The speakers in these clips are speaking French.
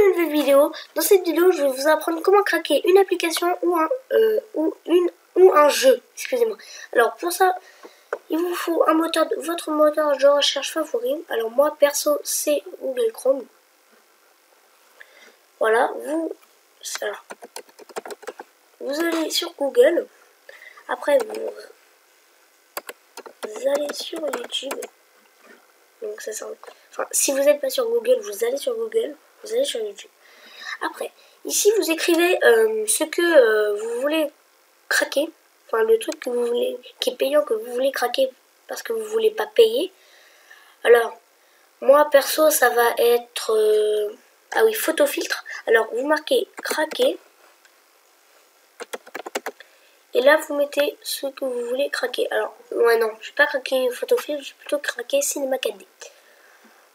une nouvelle vidéo. Dans cette vidéo, je vais vous apprendre comment craquer une application ou un jeu. Excusez-moi. Alors pour ça, il vous faut votre moteur de recherche favori. Alors moi perso, c'est Google Chrome. Voilà, vous allez sur Google. Après vous allez sur YouTube. Donc ça sert. Enfin, si vous n'êtes pas sur Google, vous allez sur Google, vous allez sur YouTube. Après, ici vous écrivez ce que vous voulez craquer, enfin le truc que vous voulez, qui est payant, que vous voulez craquer parce que vous voulez pas payer. Alors, moi perso, ça va être ah oui, photofiltre. Alors vous marquez craquer. Et là, vous mettez ce que vous voulez craquer. Alors, ouais, non, je vais pas craquer photofiltre, je vais plutôt craquer Cinema 4D.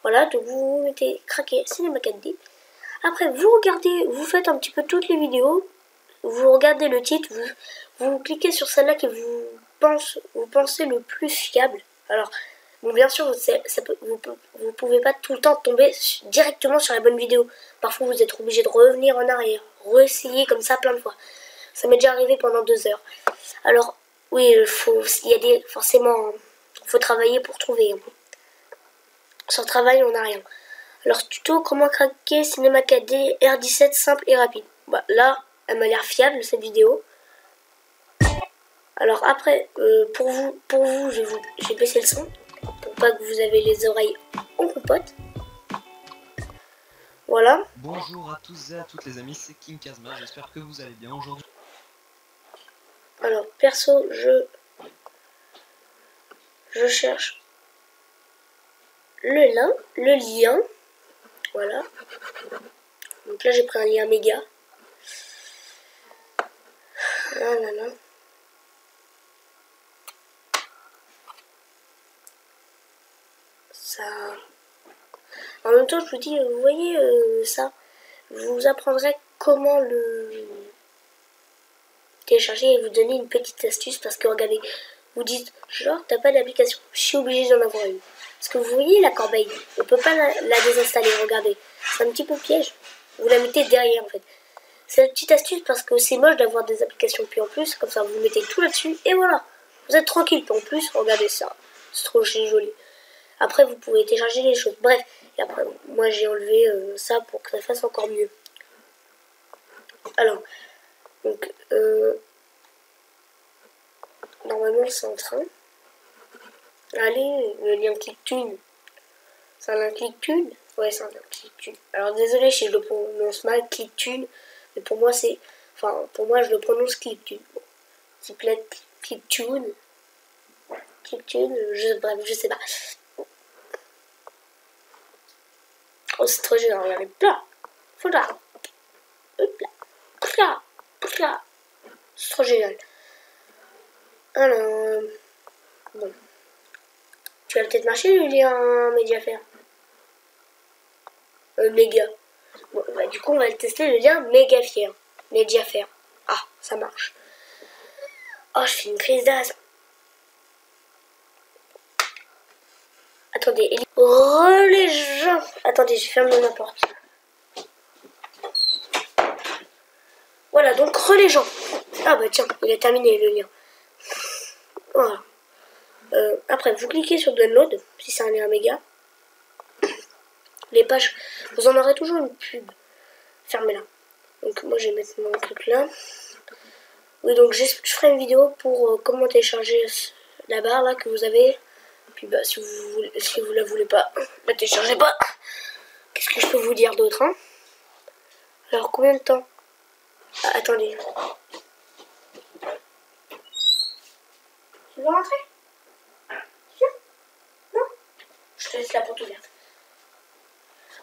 Voilà, donc vous mettez craquer Cinema 4D. Après, vous regardez, vous faites un petit peu toutes les vidéos. Vous regardez le titre, vous cliquez sur celle-là que vous pensez le plus fiable. Alors, bon, bien sûr, vous pouvez pas tout le temps tomber directement sur la bonne vidéo. Parfois, vous êtes obligé de revenir en arrière, réessayer comme ça plein de fois. Ça m'est déjà arrivé pendant 2 heures. Alors, oui, forcément, faut travailler pour trouver. Sans travail, on n'a rien. Alors, tuto, comment craquer Cinema 4D R17 simple et rapide. Bah, là, elle m'a l'air fiable, cette vidéo. Alors, après, pour vous, j'ai baissé le son. Pour pas que vous avez les oreilles en compote. Voilà. Bonjour à tous et à toutes les amis, c'est King Kazma, j'espère que vous allez bien aujourd'hui. Alors, perso, je cherche le lien. Voilà. Donc là, j'ai pris un lien méga. Ah là là. Ça... En même temps, je vous dis, vous voyez ça, je vous apprendrai comment le télécharger et vous donner une petite astuce parce que regardez, vous dites genre t'as pas d'application, je suis obligé d'en avoir une. Parce que vous voyez la corbeille, on peut pas la désinstaller, regardez, c'est un petit peu piège, vous la mettez derrière en fait. C'est une petite astuce parce que c'est moche d'avoir des applications puis en plus, comme ça vous mettez tout là-dessus et voilà, vous êtes tranquille. Puis en plus, regardez ça, c'est trop joli. Après vous pouvez télécharger les choses, bref, et après moi j'ai enlevé ça pour que ça fasse encore mieux. Alors, donc normalement c'est en train. Allez, le lien ClickTune. C'est un lien ClickTune? Ouais, c'est un lien ClickTune. Alors désolé si je le prononce mal, ClickTune, mais pour moi c'est... Enfin, pour moi je le prononce ClickTune. Bon. S'il plaît, ClickTune. ClickTune, bref, je sais pas. Oh, c'est trop génial, regardez, plat, voilà. Hop là, plat. C'est trop génial. Alors, bon. Tu vas peut-être marcher le lien Mediafire. Méga. Bon, bah, du coup, on va le tester le lien Mediafire. Ah, ça marche. Oh, je fais une crise d'asthme. Attendez, les gens. Attendez, je ferme ma porte. Voilà, donc les gens. Ah bah tiens, il a terminé le lien. Voilà. Après, vous cliquez sur Download, si c'est un lien méga. Les pages, vous en aurez toujours une pub. Fermez-la. Donc moi, je vais mettre mon truc là. Oui, donc je ferai une vidéo pour comment télécharger la barre là que vous avez. Puis bah, si vous la voulez pas, la téléchargez pas. Qu'est-ce que je peux vous dire d'autre, hein? Alors, combien de temps? Ah, attendez. Tu veux rentrer? Viens. Non? Je te laisse la porte ouverte.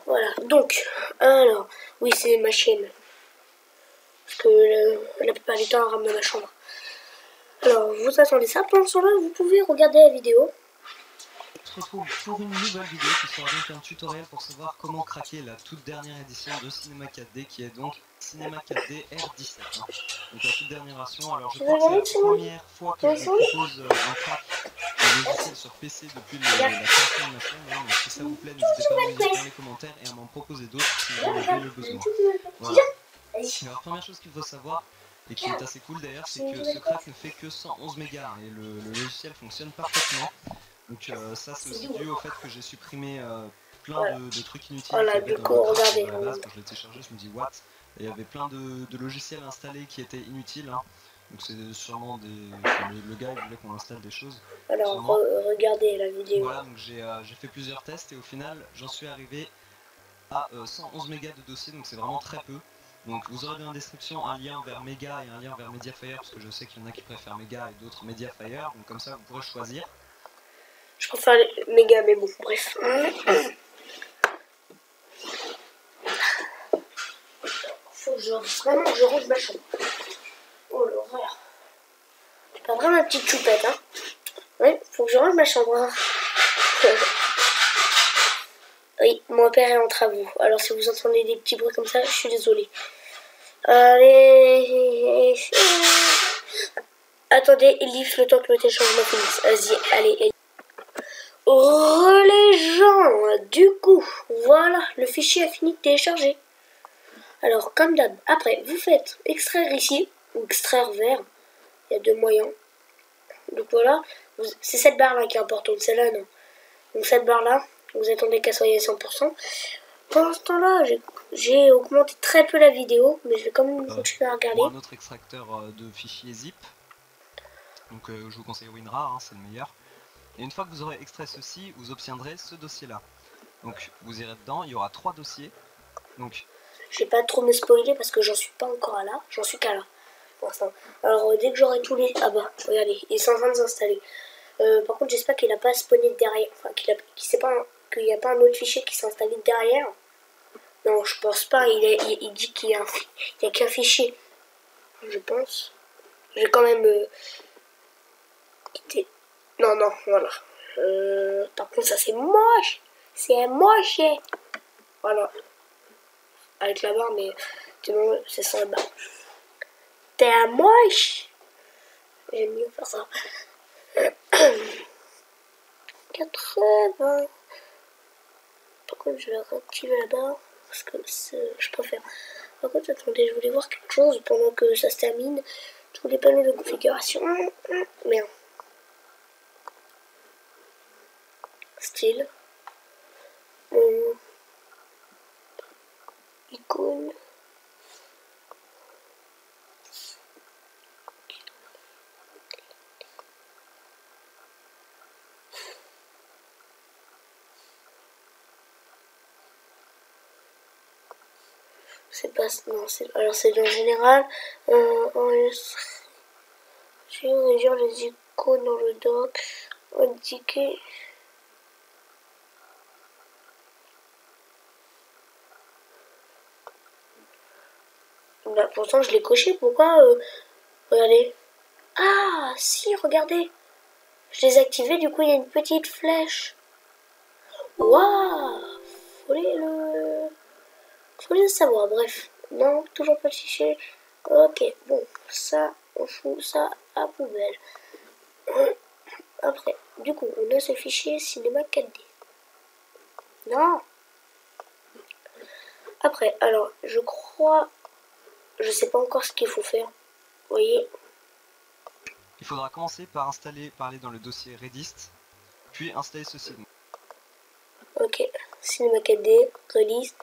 Voilà, donc, alors, oui, c'est ma chaîne. Parce que la plupart du temps, elle rame dans ma chambre. Alors, vous attendez ça. Pendant ce temps-là, vous pouvez regarder la vidéo. On se retrouve pour une nouvelle vidéo qui sera donc un tutoriel pour savoir comment craquer la toute dernière édition de Cinema 4D qui est donc Cinema 4D R17. Hein. Donc la toute dernière version, alors je crois que c'est la première fois que je vous propose un crack le logiciel sur PC depuis la création de ma chaîne. Hein, donc si ça vous plaît, n'hésitez pas à me le dire dans les commentaires et à m'en proposer d'autres si vous en avez le besoin. Voilà. Alors première chose qu'il faut savoir, et qui est assez cool d'ailleurs, c'est que ce crack ne fait que 111 mégas et le logiciel fonctionne parfaitement. Donc ça c'est aussi dû au fait que j'ai supprimé plein de trucs inutiles qu'il y avait dans le crack à la base. Quand je l'ai téléchargé, je me dis what, et il y avait plein de logiciels installés qui étaient inutiles. Hein. Donc c'est sûrement le gars il voulait qu'on installe des choses. Alors regardez la vidéo. Voilà, donc j'ai fait plusieurs tests et au final j'en suis arrivé à 111 mégas de dossier, donc c'est vraiment très peu. Donc vous aurez dans la description un lien vers Mega et un lien vers Mediafire, parce que je sais qu'il y en a qui préfèrent Mega et d'autres Mediafire, donc comme ça vous pourrez choisir. Je préfère Mega, mais bon, bref. Faut que je range ma chambre. Oh l'horreur. C'est pas vraiment ma petite choupette, hein. Ouais, faut que je range ma chambre. Hein. Oui, mon père est en travaux. Alors si vous entendez des petits bruits comme ça, je suis désolée. Allez. Attendez, Elif, le temps que le téléchargement finisse. Vas-y, allez, Elif. Oh les gens, du coup, voilà, le fichier a fini de télécharger. Alors, comme d'hab, après, vous faites extraire ici, ou extraire vers. Il y a deux moyens. Donc voilà, c'est cette barre-là qui est importante, celle-là non. Donc cette barre-là, vous attendez qu'elle soit à 100%. Pendant ce temps-là, j'ai augmenté très peu la vidéo, mais je vais quand même continuer à regarder. Un autre extracteur de fichier zip. Donc je vous conseille WinRAR, hein, c'est le meilleur. Et une fois que vous aurez extrait ceci, vous obtiendrez ce dossier-là. Donc vous irez dedans, il y aura 3 dossiers. Donc je vais pas trop me spoiler parce que j'en suis pas encore à là, j'en suis qu'à là. Pour l'instant. Alors dès que j'aurai tous les... Ah bah, regardez, il est en train de s'installer. Par contre, j'espère qu'il n'a pas spawné derrière. Enfin, qu'il n'y a pas un autre fichier qui s'est installé derrière. Non, je pense pas. Il dit qu'il y a qu'un fichier. Je pense. Je vais quand même quitter. Non, voilà. Par contre, ça c'est moche. C'est moche. Voilà. Avec la barre, mais sinon, c'est sans la barre. T'es un moche. J'aime mieux faire ça. 80. Par contre, je vais réactiver la barre parce que je préfère. Par contre, attendez, je voulais voir quelque chose pendant que ça se termine. Tous les panneaux de configuration. Merde. Style. Icône. C'est pas... Non, alors c'est en général. Je vais réduire les icônes dans le dock. Indiquer. Bah, pourtant je l'ai coché, pourquoi regardez. Ah si, regardez. Je les ai activés, du coup il y a une petite flèche. Waouh. Faut le savoir, bref. Non, toujours pas de fichier. Ok, bon, ça, on fout ça à poubelle. Après, du coup, on a ce fichier cinéma 4D. Non. Après, alors, je crois... Je sais pas encore ce qu'il faut faire. Vous voyez. Il faudra commencer par aller dans le dossier Redis, puis installer ceci. Ok, cinéma 4D, Redis,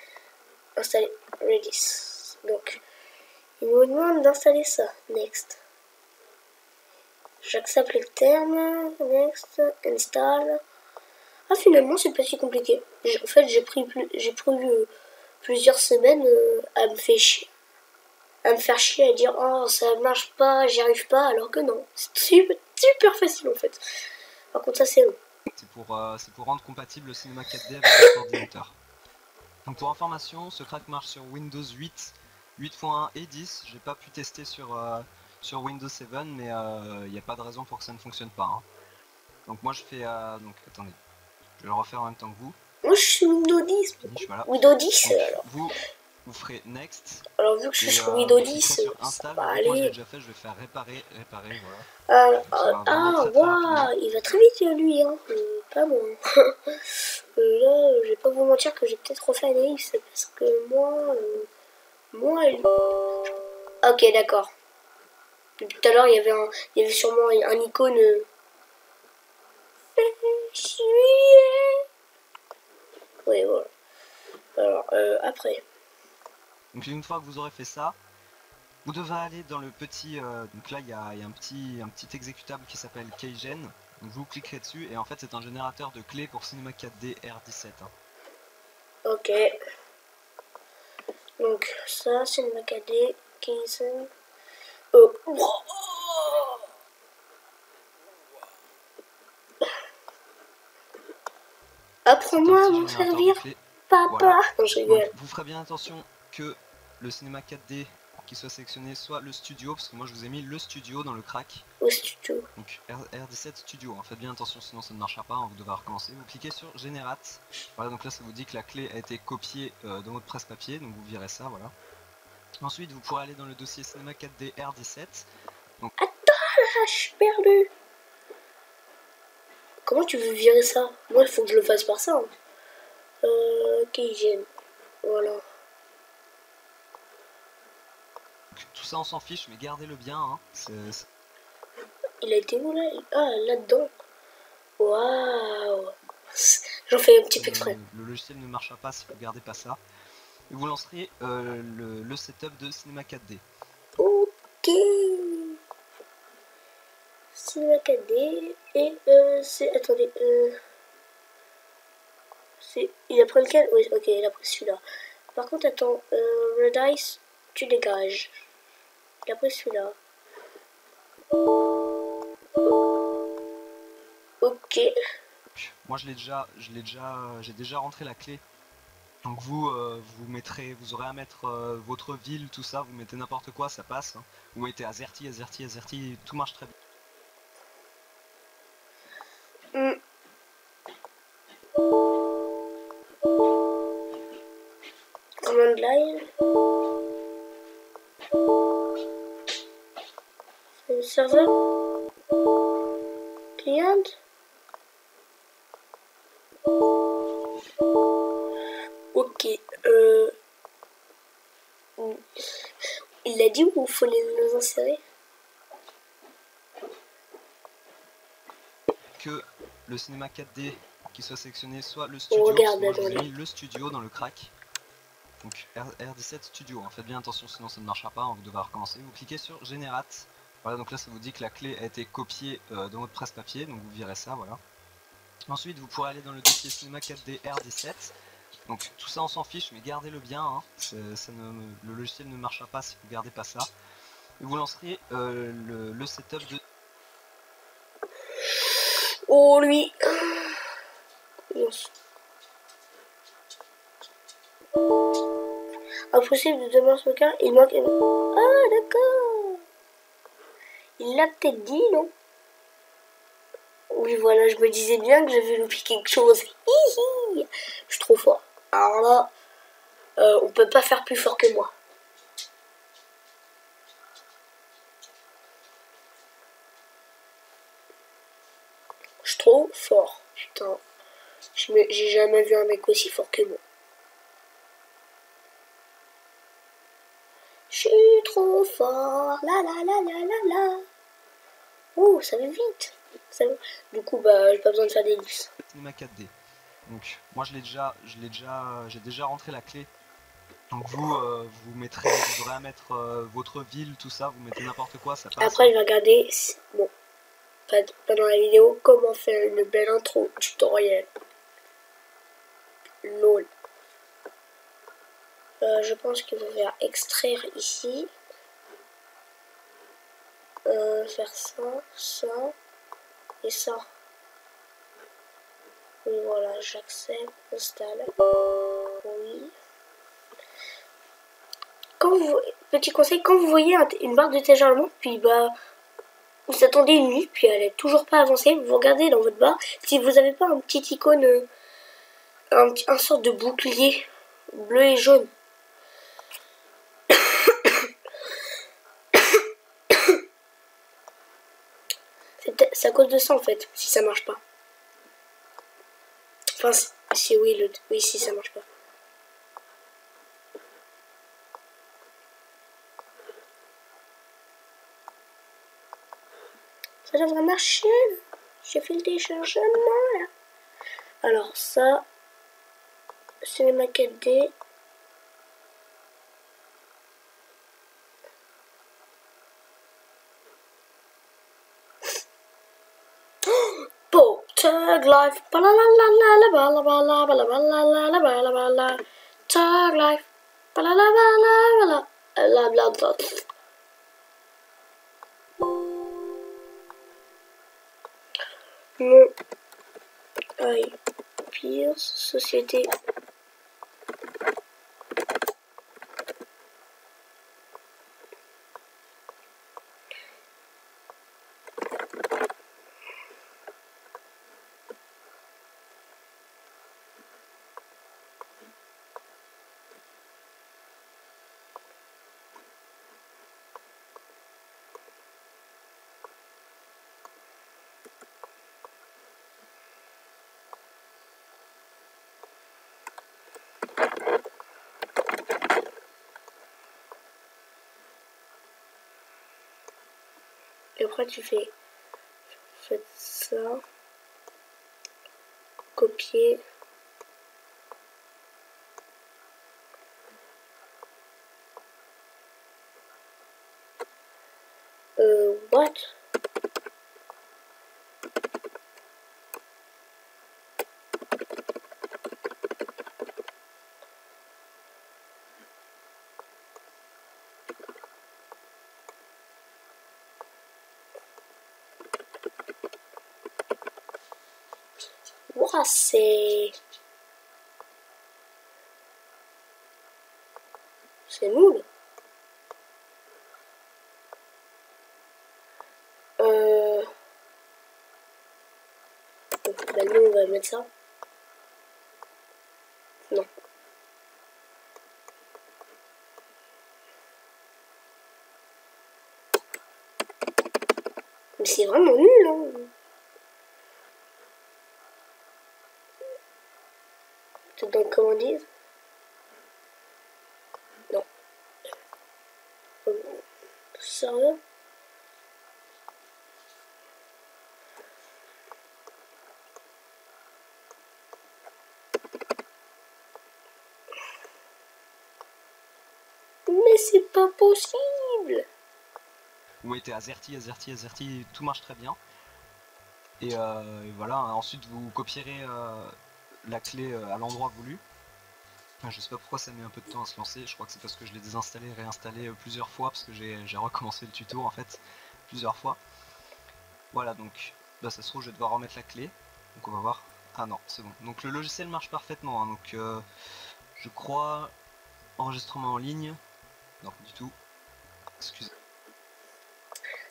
installer Redis. Donc, il nous demande d'installer ça. Next. J'accepte le terme. Next. Install. Ah, finalement, c'est pas si compliqué. En fait, j'ai pris plusieurs semaines à me faire chier. À dire oh ça marche pas, j'y arrive pas, alors que non, c'est super facile en fait. Par contre ça c'est long. C'est pour rendre compatible le cinéma 4D avec votre ordinateur. Donc pour information, ce crack marche sur Windows 8, 8.1 et 10. J'ai pas pu tester sur Windows 7, mais il n'y a pas de raison pour que ça ne fonctionne pas. Hein. Donc moi je fais donc attendez, je vais le refaire en même temps que vous. Moi je suis Windows 10. Voilà. Windows 10 donc, alors. vous ferez next. Alors vu que je suis Et, sur Windows vous 10, cliquerez sur ça install. va Donc, moi je l'ai aller. déjà fait, je vais faire réparer, voilà. Donc, ça va vraiment très rapidement. Waouh, il va très vite lui, hein. Pas moi. Là, je vais pas vous mentir que j'ai peut-être refait Anaïs, parce que moi, ok, d'accord. Depuis tout à l'heure, il y avait sûrement un icône. Oui, voilà. Alors, après. Donc une fois que vous aurez fait ça, vous devez aller dans le petit... donc là, il y a un petit exécutable qui s'appelle Keygen. Donc vous cliquerez dessus et en fait c'est un générateur de clés pour Cinema 4D R17. Hein. Ok. Donc ça, c'est le Macadé, Keygen. Apprends-moi à m'en servir, papa. Voilà. Non, je rigole. Donc, vous ferez bien attention que le cinéma 4D qui soit sélectionné soit le studio, parce que moi je vous ai mis le studio dans le crack. Au studio. Donc R17 studio, hein. Faites bien attention sinon ça ne marchera pas, hein. Vous devez recommencer. Vous cliquez sur Generate. Voilà, donc là ça vous dit que la clé a été copiée dans votre presse-papier, donc vous virez ça, voilà. Ensuite vous pourrez aller dans le dossier cinéma 4D R17. Donc... Attends, là, je suis perdu. Comment tu veux virer ça? Moi, il faut que je le fasse par ça. Hein. Keygen. Voilà. Tout ça on s'en fiche, mais gardez-le bien. Hein. Il a été où là? Ah, là-dedans. Waouh. J'en fais un petit peu exprès. Le logiciel ne marchera pas si vous ne gardez pas ça. Et vous lancerez le setup de Cinema 4D. Ok. Cinema 4D. Et c'est... Attendez. Il a pris lequel? Oui, ok, il a pris celui-là. Par contre, attends. Red Ice, tu dégages. Il a pris celui-là. Ok. Moi j'ai déjà rentré la clé. Donc vous aurez à mettre votre ville, tout ça, vous mettez n'importe quoi, ça passe. Hein. Vous mettez Azerty, tout marche très bien. Command line. Serveur. Client. Ok. Il l'a dit ou il faut les insérer? Que le cinéma 4D qui soit sélectionné soit le studio. Regarde, moi, je vous ai mis le studio dans le crack. Donc R17 studio. Hein. Faites bien attention sinon ça ne marchera pas. Hein. Vous devez recommencer. Vous cliquez sur Generate. Voilà, donc là ça vous dit que la clé a été copiée dans votre presse-papier. Donc vous virez ça, voilà. Ensuite vous pourrez aller dans le dossier cinéma 4D R17. Donc tout ça on s'en fiche, mais gardez-le bien. Hein. Le logiciel ne marchera pas si vous ne gardez pas ça. Et vous lancerez le setup de... Oh lui. Impossible de demain ce cas, il manque... Ah d'accord. Il l'a peut-être dit, non? Oui voilà, je me disais bien que j'avais loupé quelque chose. Hihi. Je suis trop fort. Alors là, on peut pas faire plus fort que moi. Je suis trop fort. Putain. J'ai jamais vu un mec aussi fort que moi. Je suis trop fort. La la la la la la. Oh, ça va vite. Du coup, bah, j'ai pas besoin de faire des listes. Cinéma 4D. Donc, moi, j'ai déjà rentré la clé. Donc vous aurez à mettre votre ville, tout ça, vous mettez n'importe quoi, ça passe. Après, je vais regarder, bon, pas dans la vidéo, comment faire une belle intro tutoriel. LOL. Je pense qu'il va faire extraire ici. Faire ça, ça et ça. Oui, voilà, j'accepte, installe. Oui. Petit conseil, quand vous voyez une barre de téléchargement, puis bah vous attendez une nuit, puis elle est toujours pas avancée, vous regardez dans votre barre, si vous n'avez pas un petit icône, un sorte de bouclier bleu et jaune, C'est à cause de ça en fait, si ça marche pas. Enfin, si oui, oui, si ça marche pas. Ça devrait marcher. J'ai fait le téléchargement là. Alors ça, c'est les maquettes D. Tag life, balalalala, balabala, balabalala, balabala, tag life, balabalala, balabalala. Non, aïe, pire société. Et après tu fais ça, copier. What? Ouah, c'est nul. Bah nous on va mettre ça. Non. Mais c'est vraiment nul, hein. Peut-être dans le commandise. Non. Sérieux? Mais c'est pas possible. Vous mettez Azerty, tout marche très bien. Et voilà, ensuite vous copierez la clé à l'endroit voulu. Je sais pas pourquoi ça met un peu de temps à se lancer, je crois que c'est parce que je l'ai désinstallé et réinstallé plusieurs fois, parce que j'ai recommencé le tuto en fait, plusieurs fois. Voilà, donc là ça se trouve je vais devoir remettre la clé, donc on va voir. Ah non, c'est bon. Donc le logiciel marche parfaitement, hein, donc je crois enregistrement en ligne. Non, pas du tout. Excusez.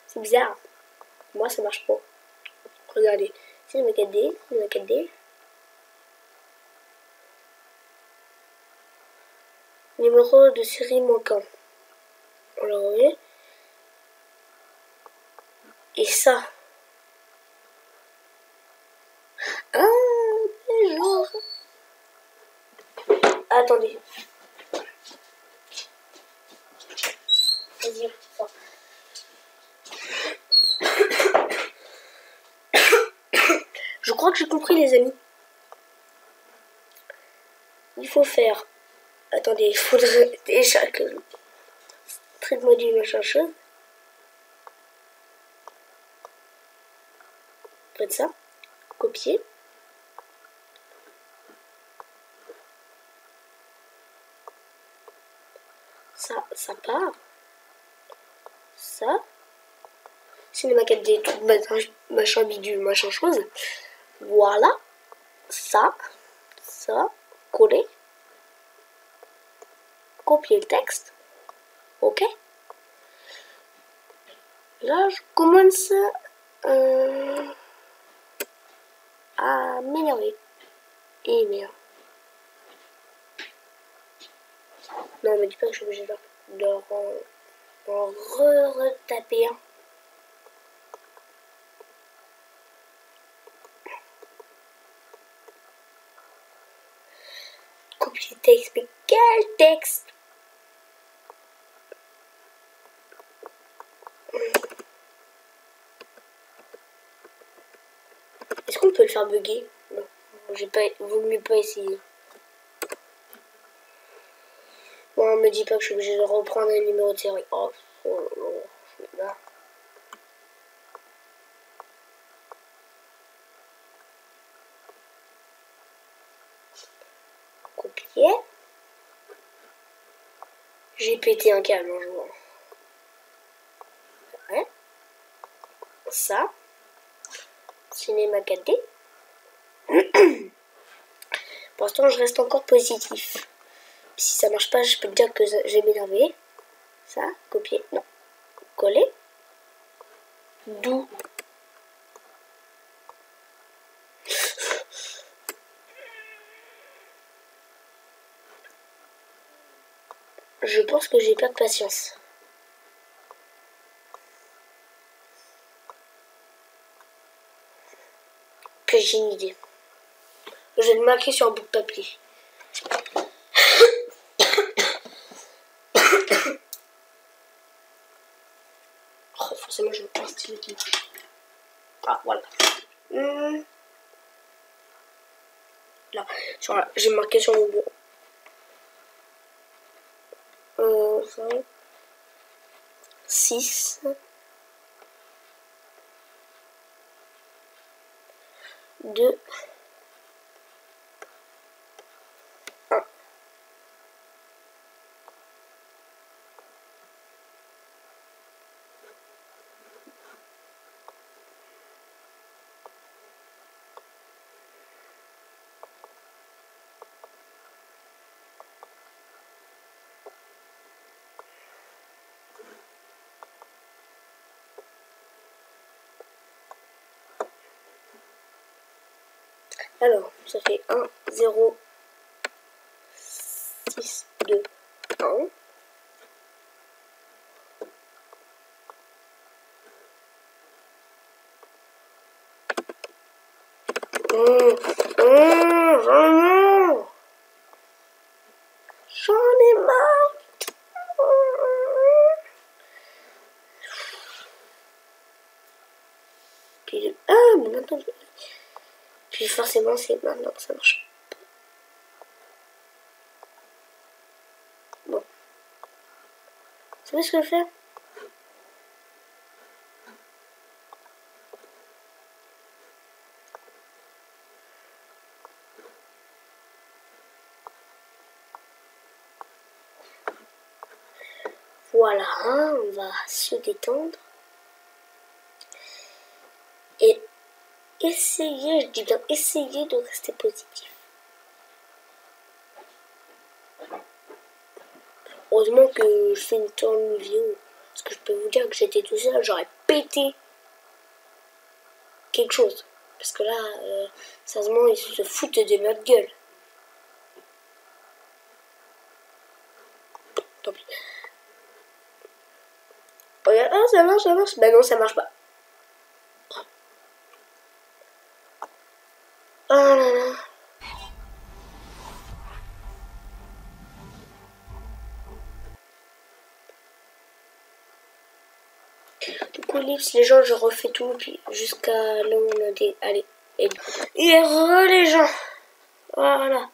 C'est bizarre. Moi ça marche pas. Regardez, c'est le maquette D, le maquette D. Numéro de série manquant. Alors oui. Et ça. Ah, mais genre. Attendez. Vas-y, ça. Je crois que j'ai compris les amis. Il faut faire. Attendez, il faudrait déjà que trade module machin chose. Faites ça. Copier. Ça part. Ça. C'est une maquette des trucs machin bidule, machin chose. Voilà. Ça. Coller. Copier le texte. Ok. Là, je commence à m'énerver. Et merde. Non, mais dis pas que je suis obligée de retaper un. copier texte. Mais quel texte? Est-ce qu'on peut le faire bugger? Non, j'ai pas. Vaut mieux pas essayer. Bon, on me dit pas que je suis obligé de reprendre un numéro de série. Oh, je me barre. Copier. J'ai pété un câble en jouant. Ouais. Ça. Cinéma 4D. Pour l'instant, je reste encore positif. Si ça marche pas, je peux te dire que je vais m'énerver. Ça, copier. Non. Coller. D'où? Je pense que j'ai pas de patience. Puis j'ai une idée. Je vais le marquer sur un bout de papier. Oh, forcément, je vais pas styler tout. Ah, voilà. Là, j'ai marqué sur mon bureau. 5, 6, 2, 1. Alors, ça fait 1, 0, 6, 2, 1. J'en ai marre. Puis, ah, mais maintenant. Puis forcément, c'est maintenant que ça marche. Bon. Vous savez ce que je fais? Voilà, on va se détendre. Et essayer, je dis bien essayer de rester positif. Heureusement que je fais une tourne vidéo. Parce que je peux vous dire que j'étais tout seul, j'aurais pété quelque chose. Parce que là, sérieusement, ils se foutent de notre gueule. Tant pis. Regarde, ah, ça marche, ça marche. Bah non, ça marche pas. Oh là là. Du coup, les gens, je refais tout, puis jusqu'à là où on a des... Allez, et les gens. Voilà.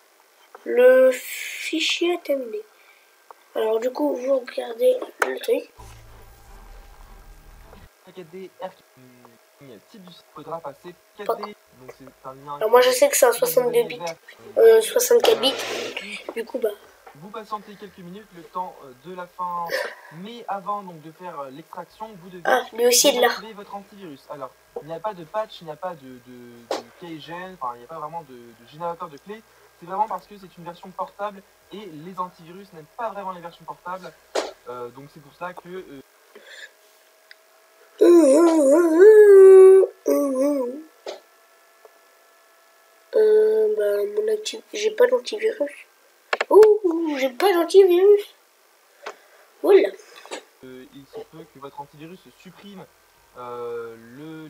Le fichier est terminé. Alors du coup, vous regardez le truc. KD, type du site faudra passer KD. Donc c'est un lien. Alors moi je sais que c'est un 62 bits, 64 bits. Du coup bah. Vous patientez quelques minutes le temps de la fin, mais avant donc de faire l'extraction, vous devez lui aussi activer votre antivirus. Alors il n'y a pas de patch, il n'y a pas de keygen, enfin il n'y a pas vraiment de générateur de clés. C'est vraiment parce que c'est une version portable et les antivirus n'aiment pas vraiment les versions portables. Donc c'est pour ça que j'ai pas d'antivirus. Oh, j'ai pas d'antivirus. Voilà. Il se peut que votre antivirus supprime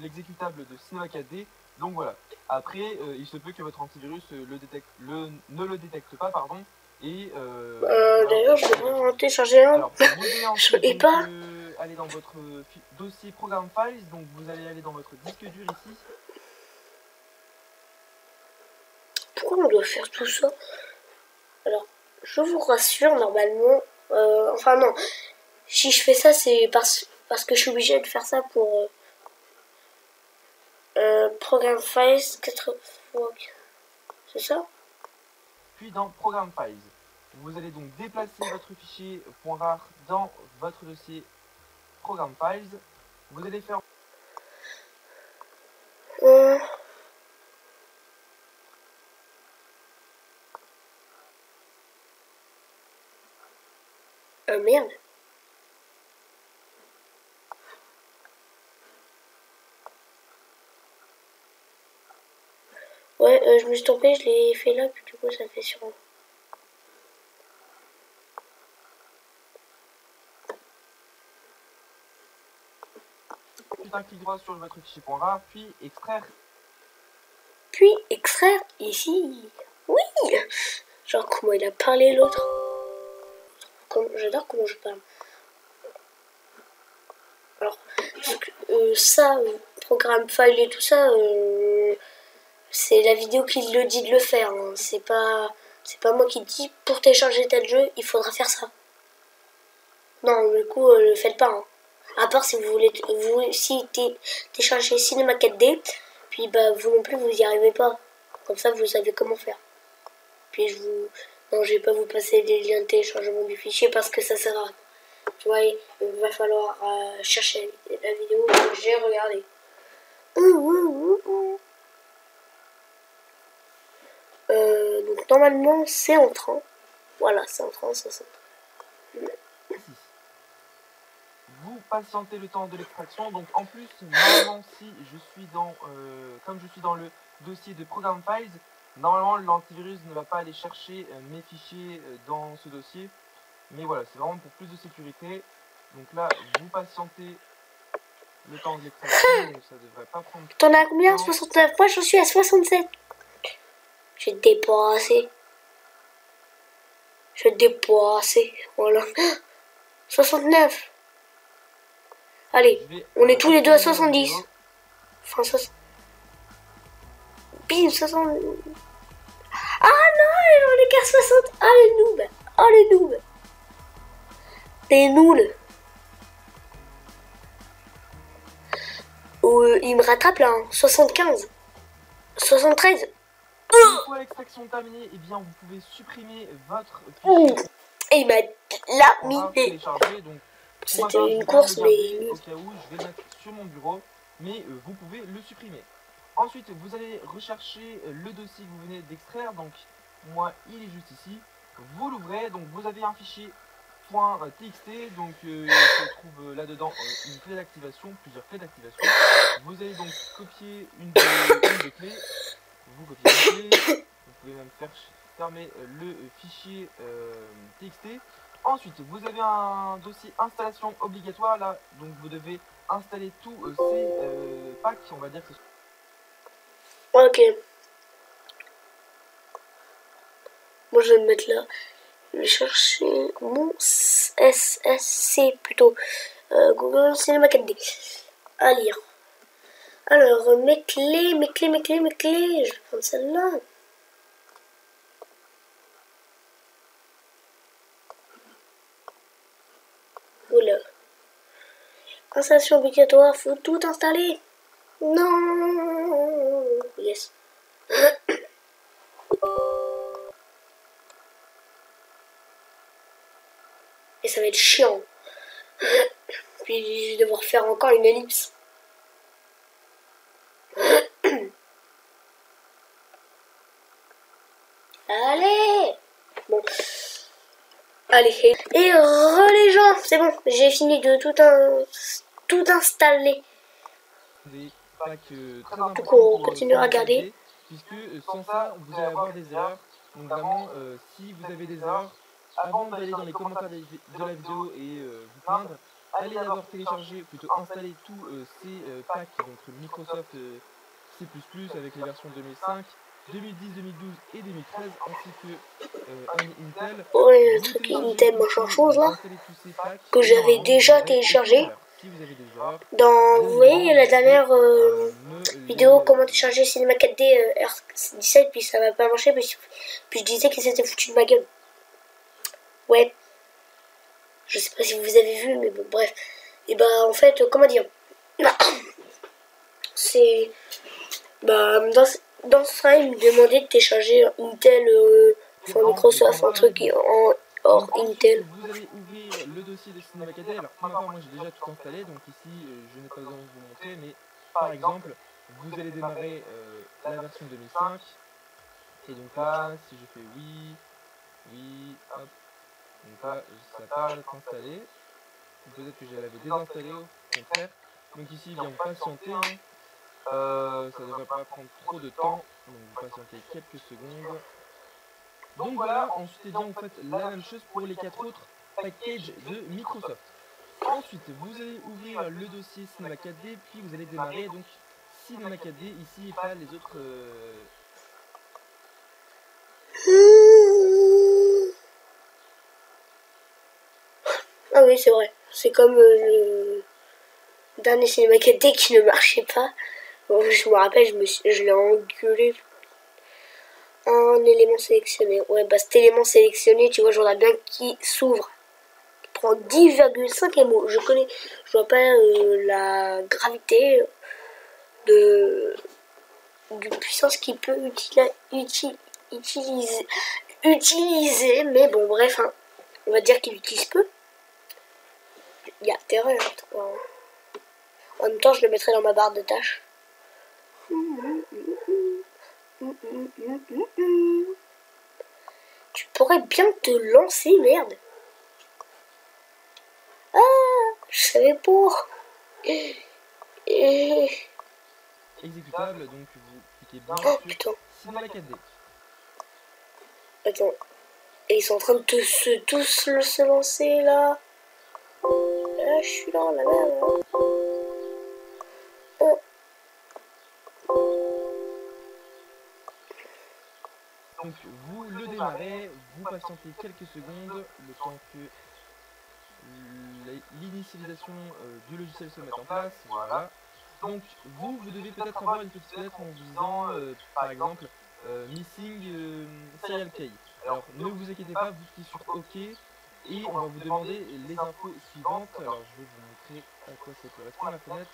l'exécutable de Cinema 4D. Donc voilà. Après, il se peut que votre antivirus ne le détecte pas, pardon. Et d'ailleurs, je devrais en télécharger un. alors, vous allez ensuite Et pas. aller dans votre dossier Program Files. Donc, vous allez aller dans votre disque dur ici. Pourquoi on doit faire tout ça? Alors, je vous rassure, normalement. Enfin, non. Si je fais ça, c'est parce que je suis obligée de faire ça pour Program Files 80. C'est ça? Puis dans Program Files, vous allez donc déplacer votre fichier .rar dans votre dossier Program Files. Vous allez faire merde. Ouais, je me suis trompée, je l'ai fait là, puis du coup ça fait sur. puis un clic droit sur votre fichier .rar, puis extraire. Puis extraire ici. Oui. Genre comment il a parlé l'autre. J'adore comment je parle. Alors, ça, programme file et tout ça, c'est la vidéo qui le dit de le faire. Hein. C'est pas moi qui dis pour télécharger tel jeu, il faudra faire ça. Non, du coup, le faites pas. Hein. À part si vous voulez, si téléchargez Cinema 4D, puis bah vous non plus vous y arrivez pas. Comme ça, vous savez comment faire. Puis non, je vais pas vous passer les liens de téléchargement du fichier parce que ça sert à rien. Tu vois, il va falloir chercher la vidéo que j'ai regardée. Donc normalement c'est en train. Voilà, c'est en train, ça. Vous patientez le temps de l'extraction. Donc en plus, normalement, si je suis dans, comme je suis dans le dossier de Program Files, normalement l'antivirus ne va pas aller chercher mes fichiers dans ce dossier. Mais voilà, c'est vraiment pour plus de sécurité. Donc là, vous patientez le temps de l'extraction, donc ça devrait pas prendre. T'en as combien? 69. Moi, j'en suis à 67. J'ai dépassé. Voilà. 69. Allez, on est tous les deux à 70. Enfin, 60. Bim, 60. Ah non, on est qu'à 60. Ah, les noobs. Oh, les noobs. T'es nul. Il me rattrape là, hein. 75. 73. Une fois l'extraction terminée, eh bien, vous pouvez supprimer votre fichier. Et il m'a laminé. C'était une course, mais... Au cas où, je vais le mettre sur mon bureau, mais vous pouvez le supprimer. Ensuite, vous allez rechercher le dossier que vous venez d'extraire. Donc, moi, il est juste ici. Vous l'ouvrez, donc vous avez un fichier .txt, donc il se trouve là-dedans une clé d'activation, plusieurs clés d'activation. Vous allez donc copier une des clés. Vous copiez une clé, vous pouvez même fermer le fichier txt. Ensuite, vous avez un dossier installation obligatoire là, donc vous devez installer tous ces packs, on va dire que Ok. Moi, je vais me mettre là. Je vais chercher mon SSC plutôt. Google Cinema 4D. À lire. Alors, mes clés. Je vais prendre celle-là. Oula. Installation obligatoire, faut tout installer. Non. Yes. Et ça va être chiant. Puis je vais devoir faire encore une ellipse. Allez. Bon. Allez. Et les gens, c'est bon. J'ai fini de tout installer. Des packs très importants Donc on continue à regarder. Puisque sans ça, vous allez avoir des erreurs. Donc vraiment, si vous avez des erreurs, avant d'aller dans les commentaires de la vidéo et vous plaindre, allez d'abord télécharger, plutôt installer tous ces packs, donc Microsoft C++ avec les versions 2005, 2010, 2012 et 2013 ainsi que un Intel. Ouais, le Vous truc téléchargez Intel, tout machin ici, chose vous là, installez tous ces packs que et j'avais normalement vous déjà n'aurez aucune téléchargé. erreur. Si vous avez des erreurs, Dans, bien vous voyez évidemment, la vous pouvez dernière me vidéo les, comment télécharger Cinema 4D R17, puis ça va pas marcher, puis je disais qu'il s'était foutu de ma gueule. Ouais, je sais pas si vous avez vu, mais bon, bref. Et bah en fait, comment dire, c'est bah dans ça il me demandait de télécharger Intel, enfin Microsoft, un truc en hors donc ensuite, Intel. vous allez ouvrir le dossier de Cinema 4D. Alors pour ma part, moi j'ai déjà tout installé, donc ici je n'ai pas besoin de vous montrer, mais par exemple, vous allez démarrer la version 2005. Et donc là, si je fais oui, oui, hop, donc là ça n'a pas l'air d'être installé. Peut-être que je l'avais désinstallé au contraire. Donc ici, bien vous patientez, hein. Ça ne devrait pas prendre trop de temps, donc vous patientez quelques secondes. Donc voilà, ensuite eh bien, vous faites la même chose pour les 4 autres packages de Microsoft. Ensuite, vous allez ouvrir le dossier Cinema 4D, puis vous allez démarrer donc Cinema 4D ici et pas les autres. Ah oui, c'est vrai. C'est comme le dernier Cinema 4D qui ne marchait pas. Bon, je me rappelle, je l'ai engueulé. Un élément sélectionné. Ouais, bah cet élément sélectionné, tu vois, j'en ai bien qui s'ouvre. Il prend 10,5 MO. Je vois pas la gravité de puissance qu'il peut utiliser. Mais bon, bref, hein, on va dire qu'il utilise peu. Il y a intérêt. Hein, en même temps, je le mettrai dans ma barre de tâches. Tu pourrais bien te lancer, merde. Ah, je savais pas. Exécutables, donc vous cliquez bien Oh sur putain. Cinema 4D. Attends. Et ils sont en train de tous se lancer là. Là, je suis là, là, là, là. Oh. Donc vous le démarrez, vous patientez quelques secondes, le temps que l'initialisation du logiciel se mette en place, voilà. Donc vous devez peut-être avoir une petite fenêtre en vous disant, par exemple, Missing Serial Key. Alors ne vous inquiétez pas, vous cliquez sur OK et on va vous demander les infos suivantes. Alors je vais vous montrer à quoi ça correspond, la fenêtre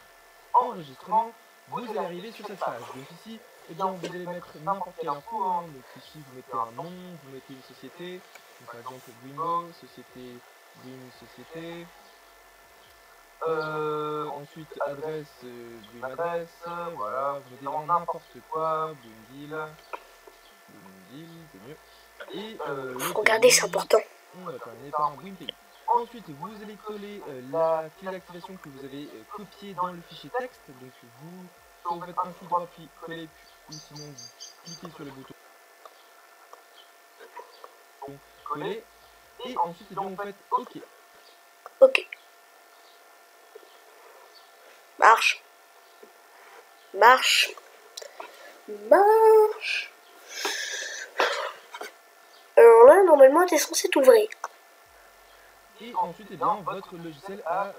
enregistrement. Vous allez arriver sur cette page. Donc ici, eh bien, vous allez mettre n'importe quelle info. Hein. Donc ici, vous mettez un nom, vous mettez une société. Donc, par exemple, Greenbow, société Green Société. Ensuite, adresse, Green Adresse. Voilà, vous mettez vraiment n'importe quoi. Boomville, c'est mieux. Et le Regardez, c'est pays, important. on va terminer par un Wimpy. Ensuite, vous allez coller la clé d'activation que vous avez copiée dans le fichier texte. Donc, soit vous faites un clic droit puis coller, ou sinon vous cliquez sur le bouton coller. Et ensuite, eh bien, vous faites OK. Ok. Marche. Marche. Marche. Alors là, normalement, t'es censé t'ouvrir. Et ensuite, eh bien, votre logiciel a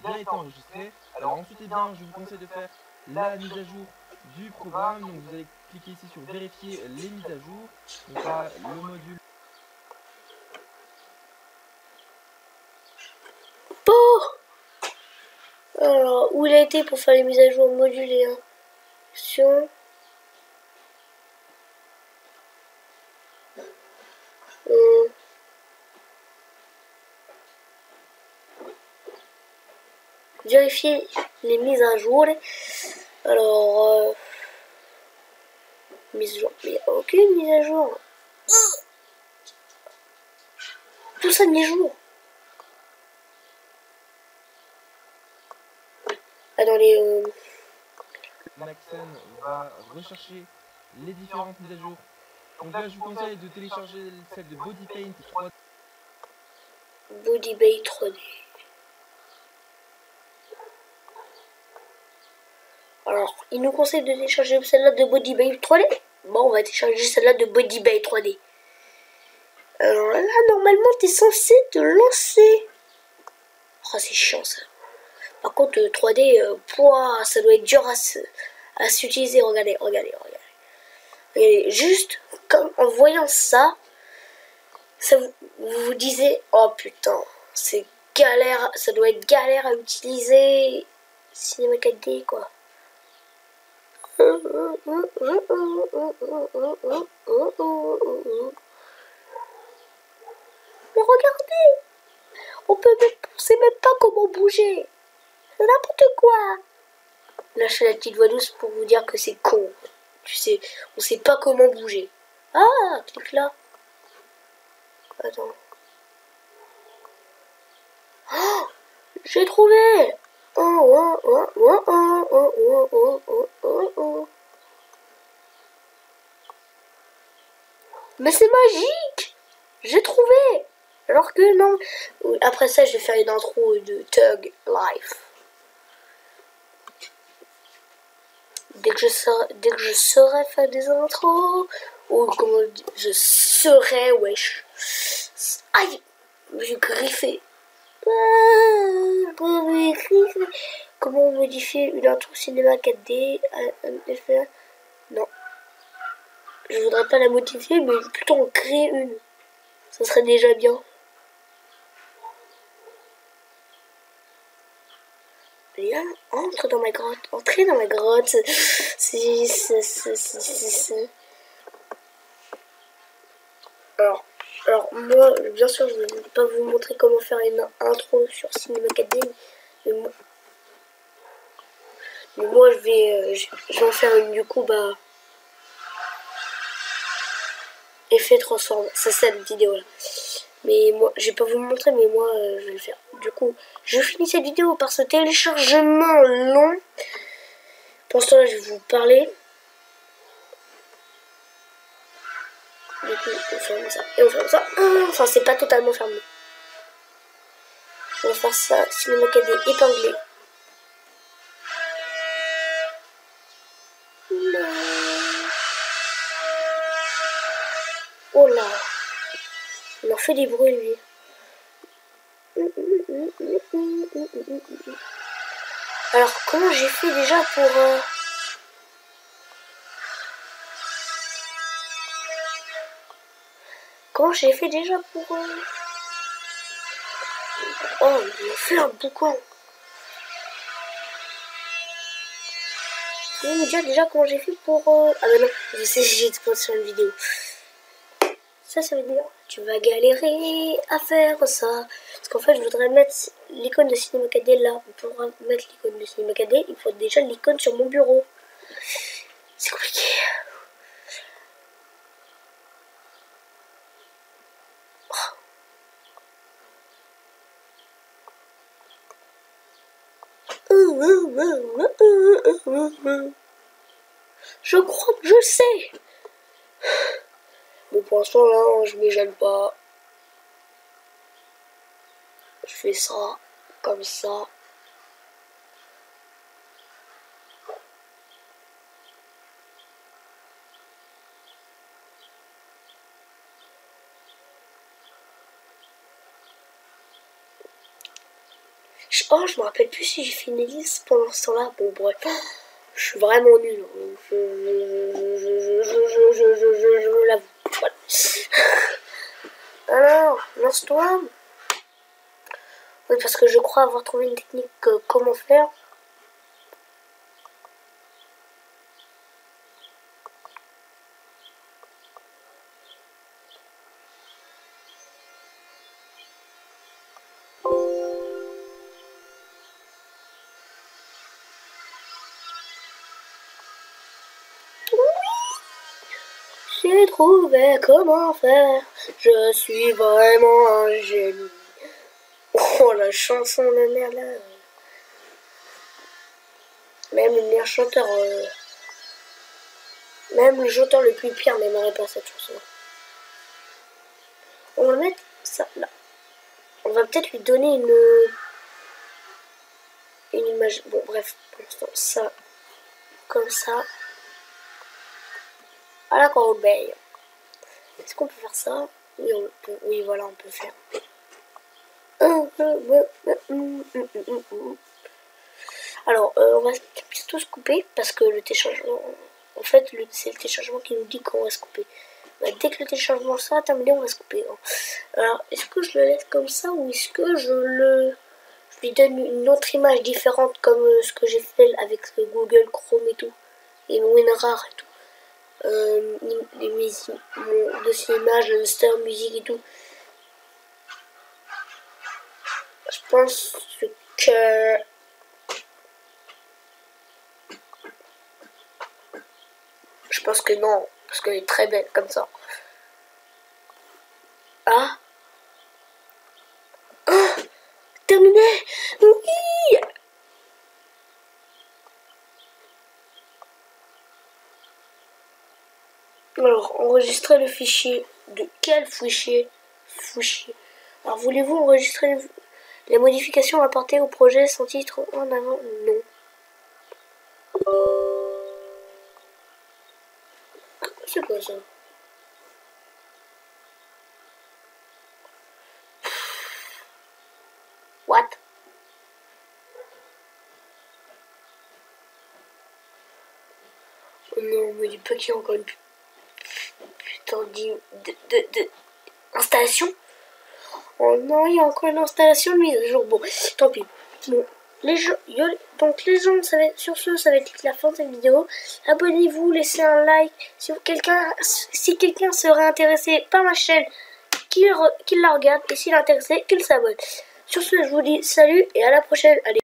bien été enregistré. Alors ensuite, eh bien, je vous conseille de faire la mise à jour du programme. Donc vous allez cliquer ici sur vérifier les mises à jour. Donc là, le module. Oh, alors, où il a été pour faire les mises à jour modulées, hein. Sur... vérifier les mises à jour. Alors, mise à jour. Mais il n'y a aucune mise à jour. Tout ça mis à jour. Ah, dans les... Maxen va rechercher les différentes mises à jour. Donc là, je vous conseille de télécharger celle de BodyPaint 3D. Bodybay 3D. Alors, il nous conseille de télécharger celle-là de Bodybay 3D. Bon. Bon, on va télécharger celle-là de Body Bay 3D. Alors là, normalement, t'es censé te lancer. Oh, c'est chiant ça. Par contre, 3D, pouah, ça doit être dur à s'utiliser. Regardez, regardez, regardez. Regardez, juste comme en voyant ça, vous vous disiez, oh putain, c'est galère, ça doit être galère à utiliser. Cinéma 4D, quoi. Mais regardez, on sait même pas comment bouger. C'est n'importe quoi. Là, je fais la petite voix douce pour vous dire que c'est con. Tu sais, on sait pas comment bouger. Ah, clique là. Attends. Oh, j'ai trouvé. Mais c'est magique. J'ai trouvé. Alors que non. Après ça, je vais faire une intro de Tug Life. Dès que je saurai faire des intros, ou comment je serai, wesh. Aïe, j'ai griffé. Comment modifier une intro cinéma 4D Non. Je voudrais pas la modifier, mais plutôt en créer une. Ça serait déjà bien. Viens, entre dans ma grotte. Entrez dans ma grotte. Alors moi, bien sûr, je ne vais pas vous montrer comment faire une intro sur Cinema 4D, mais moi je vais en faire une, du coup, bah, effet transform. C'est ça la vidéo là. Mais moi, je vais pas vous le montrer, mais moi, je vais le faire. Du coup, je finis cette vidéo par ce téléchargement long. Pour ce temps-là, je vais vous parler. Du coup, on ferme ça. Et on ferme ça. Enfin, c'est pas totalement fermé. On va faire ça. Cinéma 4D épinglé. Oh là. Il en fait des bruits, lui. Alors, comment j'ai fait déjà pour... Comment j'ai fait déjà pour... Oh, il m'a fait un boucan. Vous pouvez me dire déjà comment j'ai fait pour... Ah bah non, je sais, j'ai exposé sur une vidéo. Ça veut dire, tu vas galérer à faire ça. Parce qu'en fait, je voudrais mettre l'icône de Cinema 4D là. Pour mettre l'icône de Cinema 4D, il faut déjà l'icône sur mon bureau. C'est compliqué. Je crois que je sais. Bon, pour l'instant, là, je me gêne pas. Je fais ça, comme ça. Oh, je me rappelle plus si j'ai fait une hélice pendant ce temps-là. Bon, bref. Je suis vraiment nul. Je l'avoue. Voilà. Alors, lance-toi. Oui, parce que je crois avoir trouvé une technique comment faire. J'ai trouvé comment faire. Je suis vraiment un génie. Oh, la chanson de merde là. Même le meilleur chanteur, même le chanteur le plus pire n'aimerait pas cette chanson. On va mettre ça là. On va peut-être lui donner une image. Bon, bref, pour l'instant, ça, comme ça. à la corbeille. Est-ce qu'on peut faire ça? Oui, on peut, oui, voilà, on peut faire. Alors, on va bientôt se couper parce que le téléchargement, en fait, c'est le téléchargement qui nous dit qu'on va se couper. Bah, dès que le téléchargement sera terminé, on va se couper. Hein. Alors, est-ce que je le laisse comme ça ou est-ce que je lui donne une autre image différente comme ce que j'ai fait avec Google Chrome et tout, et WinRAR et tout. Mon dossier image, le Star Music et tout. Je pense que non, parce qu'elle est très belle comme ça. Ah, ah, terminé. Oui. Alors, enregistrer le fichier. De quel fichier? Alors, voulez-vous enregistrer les modifications apportées au projet sans titre en avant? Non. C'est quoi ça? What? Oh non, me dis pas qu'il y a encore une putain de installation. Oh non, il y a encore une installation de mise à jour. Bon, tant pis. Bon, donc les gens, sur ce, ça va être la fin de cette vidéo. Abonnez-vous, laissez un like. Si quelqu'un serait intéressé par ma chaîne, qu'il la regarde. Et s'il est intéressé, qu'il s'abonne. Sur ce, je vous dis salut et à la prochaine. Allez.